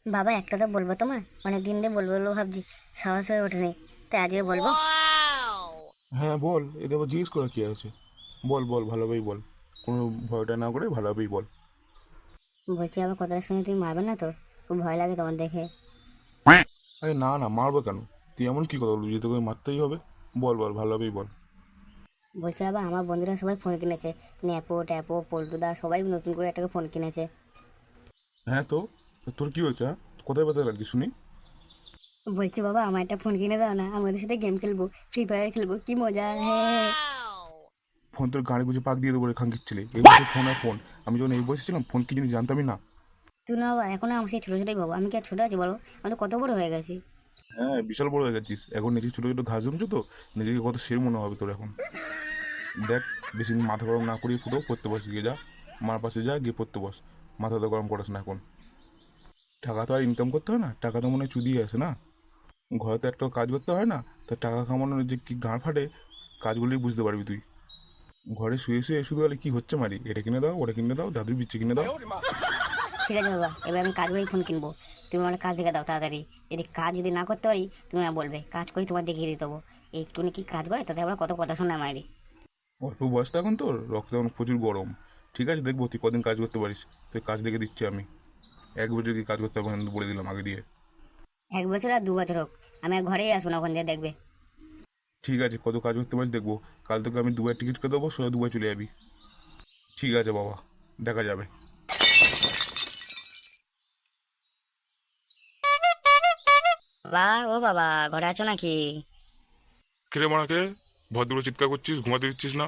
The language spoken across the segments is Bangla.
বাবা একটা তো বলবো তোমার, অনেক দিন দিয়ে বলবো বলবো ভাবছি, সাহস হয়ে ওঠেনি, তাই আজকে বলবো। হ্যাঁ বল, এতে আবার জিজ্ঞেস করা কি আছে? বল বল, ভালোভাবেই বল। কোনো ভয়টা না করে ভালোভাবেই বল। বলছি আবার কথাটা শুনে তুমি মারবে না তো? খুব ভয় লাগে তোমার দেখে। আরে না না, মারবো কেন? তুই এমন কি কথা বলবি যে তোকে মারতেই হবে? বল বল, ভালোভাবেই বল। বলছি আবার আমার বন্ধুরা সবাই ফোন কিনেছে, ন্যাপো ট্যাপো পল্টুদা সবাই নতুন করে একটা ফোন কিনেছে। হ্যাঁ তো, তোর কি হয়েছে? কোথায় ব্যথা লাগছে শুনি? বলছি বাবা আমার একটা ফোন কিনে দাও না, আমি ওদের সাথে গেম খেলবো, ফ্রি ফায়ার খেলবো, কি মজা হ্যাঁ। ফোন তোর গাড়ি বুঝে পাক দিয়ে দেবো রে খাঙ্কির ছেলে, এই বছর ফোন আর ফোন। আমি যখন এই বয়সে ছিলাম ফোন কি জিনিস জানতামই না। তুই না বাবা এখনো আমার সেই ছোটো ছোটোই বাবা, আমি কি আর ছোটো আছি বলো? আমি তো কত বড় হয়ে গেছি। হ্যাঁ, বিশাল বড় হয়ে গেছিস এখন, নিজে ছোটো ছোটো ঘাস জমছো তো। নিজেকে কত সের মনে হবে তোর এখন। দেখ, বেশি মাথা গরম না করিয়ে ফুটো, পড়তে বস গিয়ে যা। মার পাশে যা, গিয়ে পড়তে বস। মাথা তো গরম করিস না এখন। টাকা তো আর ইনকাম করতে হয় না, টাকা তো মনে হয় চুদিয়ে আসে না। ঘরে তো একটা কাজ করতে হয় না। তা টাকা কামানোর যে কি গাঁড় ফাটে, কাজগুলোই বুঝতে পারবি তুই। ঘরে শুয়ে শুয়ে শুধু বলে কি হচ্ছে মারি, এটা কিনে দাও, ওটা কিনে দাও, দাদুর বিচ্ছি কিনে দাও। ঠিক আছে বাবা, এবার আমি কাজ করেই ফোন কিনবো। তুমি আমার কাজ দেখে দাও তাড়াতাড়ি। যদি কাজ যদি না করতে পারি তুমি আমায় বলবে, কাজ করি তোমার দেখিয়ে দিতে দেবো। একটুখানি কি কাজ করে তাতে আমরা কত কথা শোনা মারি। অল্প বয়স তো এখন তোর, রক্ত এখন প্রচুর গরম। ঠিক আছে, দেখবো তুই কদিন কাজ করতে পারিস। তুই কাজ দেখে দিচ্ছি আমি। এক বছর কি কাজ করতে হবে না বলে দিলাম আগে দিয়ে। 1 বছর আর 2 বছর হোক, আমি আর ঘরেই আসবো না, ওখান দিয়ে দেখবে। ঠিক আছে, কত কাজ করতে পারিস দেখবো। কাল তোকে আমি দুবাই টিকিট করে দেবো, সোজা দুবাই চলে যাবি। ঠিক আছে বাবা, দেখা যাবে। বাবা, ও বাবা, ঘরে আছো নাকি? কিরে মারাকে, ভদ্র চিৎকার করছিস, ঘুমাতে দিচ্ছিস না?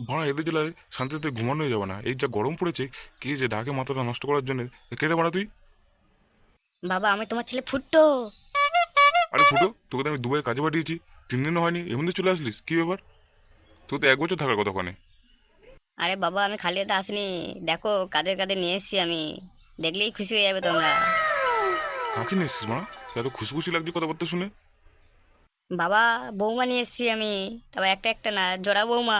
ভাড়া এদের জেলায় শান্তিতে ঘুমানোই যাবে না, এই যা গরম পড়েছে। কি যে ডাকে মাথাটা নষ্ট করার জন্য। কেটে মারা তুই। বাবা আমি তোমার ছেলে ফুটতো। আরে ফুটো, তোকে তো আমি দুবাই কাজে পাঠিয়েছি। 3 দিনও হয়নি, এমনি চলে আসলিস, কি ব্যাপার? তোকে তো 1 বছর থাকার কথা ওখানে। আরে বাবা আমি খালি হাতে আসিনি, দেখো কাদের কাদের নিয়ে এসেছি আমি, দেখলেই খুশি হয়ে যাবে তোমরা। কাকে নিয়ে এসছিস মা? এত খুশি খুশি লাগছে কথাবার্তা শুনে। বাবা বৌমা নিয়ে এসেছি আমি, তবে একটা একটা না, জোড়া বৌমা।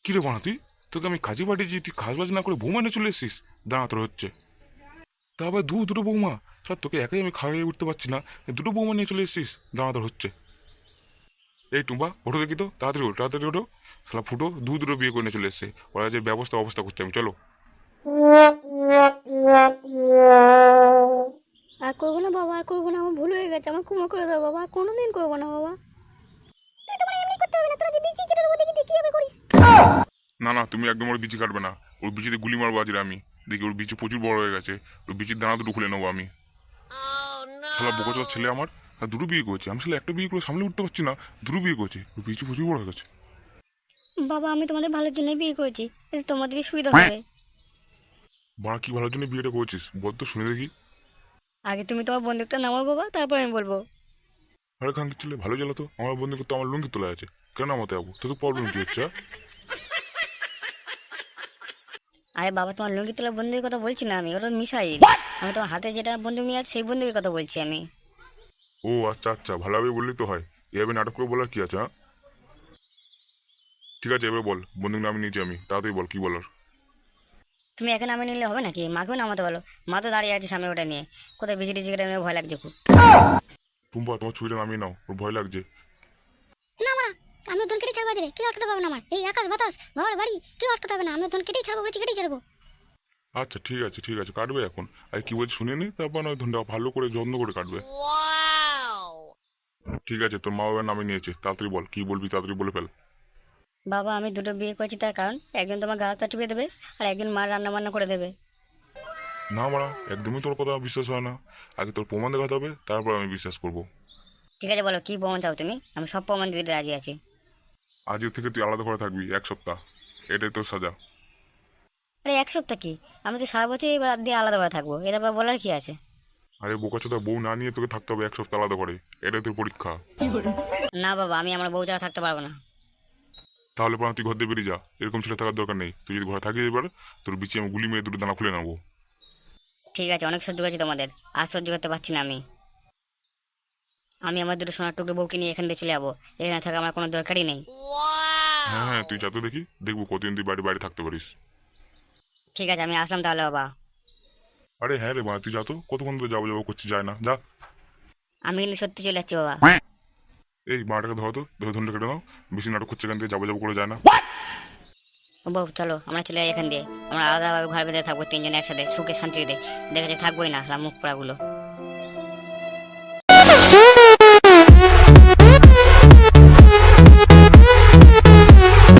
কি রে বানা তুই, তোকে আমি কাজে পাঠিয়েছি, তুই কাজ বাজ না করে বৌমা নিয়ে চলে এসছিস। দাঁড়া, তোর হচ্ছে। তা আবার দুটো বৌমা? স্যার তোকে একাই আমি খাইয়ে উঠতে পারছি না, দুটো বৌমা নিয়ে চলে এসছিস। দাঁড়া, তোর হচ্ছে। এই টুম্পা, ওঠো দেখি তো, তাড়াতাড়ি ওঠো, তাড়াতাড়ি ওঠো। শালা ফুটো দুটো বিয়ে করে নিয়ে চলে এসছে। ওরা যে ব্যবস্থা অবস্থা করছে আমি, চলো। আর করবো না বাবা, আর করবো না, আমার ভুল হয়ে গেছে, আমার ক্ষমা করে দাও বাবা, আর কোনোদিন করবো না বাবা। না না, তুমি একদম ওর বিচি কাটবে না। ওর বিচিতে গুলি মারবো আজকে আমি। দেখি ওর বিচি প্রচুর বড় হয়ে গেছে। ওর বিচির দানা দুটো খুলে নেবো আমি। শালা বোকাচোদা ছেলে আমার। আর দুটো বিয়ে করেছে, আমি শালা একটা বিয়ে করে সামলে উঠতে পারছি না। দুটো বিয়ে করেছে, ওর বিচি প্রচুর বড় হয়ে গেছে। বাবা আমি তোমাদের ভালোর জন্যই বিয়ে করেছি, এতে তোমাদেরই সুবিধা হবে। বাড়া, কি ভালোর জন্য বিয়েটা করেছিস বল তো, শুনে দেখি। আগে তুমি তোমার বন্দুকটা নামাও বাবা, তারপর আমি বলবো। আরে খান কি ছেলে, ভালো জ্বালা তো। আমার বন্ধু তো আমার লুঙ্গি তোলা আছে, কেন নামাতে যাবো? তো প্রবলেম কি হচ্ছে? আরে বাবা তোমার লুঙ্গি তোলা বন্দুকের কথা বলছি না আমি, ওটা মিসাইল। আমি তোমার হাতে যেটা বন্দুক নিয়ে আছে সেই বন্দুকের কথা বলছি আমি। ও আচ্ছা আচ্ছা, ভালোভাবে বললেই তো হয়। এভাবে নাটক করে বলার কি আছে, হ্যাঁ? ঠিক আছে, এবার বল, বন্দুক নামিয়ে নিয়েছি আমি, তাড়াতাড়ি বল কি বলার। তুমি এখানে নামে নিলে হবে নাকি? মাকেও নামাতে বলো, মা তো দাঁড়িয়ে আছে সামনে ওটা নিয়ে। কোথায় বিজিটি টিজিটি নিয়ে ভয় লাগছে খুব। টুম্পা, তোমার ছুরিটা নামিয়ে নাও, ওর ভয় লাগছে। না মারা, আমি ওজন কেটে ছাড়বো আজরে, কেউ আটকাতে পারবে না আমার এই আকাশ বাতাস ঘর বাড়ি, কেউ আটকাতে পারবে না, আমি ওজন কেটেই ছাড়বো বলেছি, কেটেই ছাড়বো। আচ্ছা ঠিক আছে ঠিক আছে, কাটবে এখন। আর কি বলছি শুনে নি, তারপর নয় ধনটা ভালো করে যত্ন করে কাটবে। ঠিক আছে, তোর মা বাবার নামে নিয়েছে, তাড়াতাড়ি বল কি বলবি, তাড়াতাড়ি বলে ফেল। বাবা আমি দুটো বিয়ে করেছি তার কারণ, একজন তোমার গা হাত পা টিপে দেবে, আর একজন মা রান্না বান্না করে দেবে। না মারা, একদমই তোর কথা বিশ্বাস হয় না। আগে তোর প্রমাণ দেখাতে হবে, তারপর আমি বিশ্বাস করব। ঠিক আছে বলো কি প্রমাণ চাও তুমি, আমি সব প্রমাণ দিতে রাজি আছি। আজকে থেকে তুই আলাদা ঘরে থাকবি 1 সপ্তাহ। এটাই তোর সাজা। আরে 1 সপ্তাহ কি, আমি তো সারা বছর এবার দিয়ে আলাদা করে থাকবো, এটা আবার বলার কি আছে? আরে বোকাচোদা, বউ না নিয়ে তোকে থাকতে হবে 1 সপ্তাহ আলাদা করে। এটাই তোর পরীক্ষা। না বাবা আমি আমার বউ ছাড়া থাকতে পারবো না। তাহলে পর তুই ঘর দিয়ে বেরিয়ে যা, এরকম ছেলে থাকার দরকার নেই। তুই যদি ঘরে থাকিস এবার, তোর বিচি আমি গুলি মেরে দুটো দানা খুলে নেবো। ঠিক আছে অনেক সহ্য করছি তোমাদের, আর সহ্য করতে পারছি না আমি। আমি আমার দুটো সোনার টুকরো বউকে নিয়ে এখান থেকে চলে যাবো, এখানে থাকা আমার কোনো দরকারই নেই। হ্যাঁ হ্যাঁ, তুই যাতে দেখি, দেখবো কতদিন তুই বাড়ি বাইরে থাকতে পারিস। ঠিক আছে আমি আসলাম তাহলে বাবা। আরে হ্যাঁ রে মা, তুই যা তো, কতক্ষণ ধরে যাবো যাবো করছিস, যায় না, যা। আমি কিন্তু সত্যি চলে যাচ্ছি বাবা। এই মাটাকে ধরো তো, ধরে ধরে কেটে নাও, বেশি নাটক করছে, এখান থেকে যাবো যাবো করে যায় না। ও বউ চলো আমরা চলে যাই এখান দিয়ে, আমরা আলাদাভাবে ঘর বেঁধে থাকবো তিনজনে একসাথে সুখে শান্তিতে, দেখেছি থাকবোই না শালা মুখ পোড়াগুলো।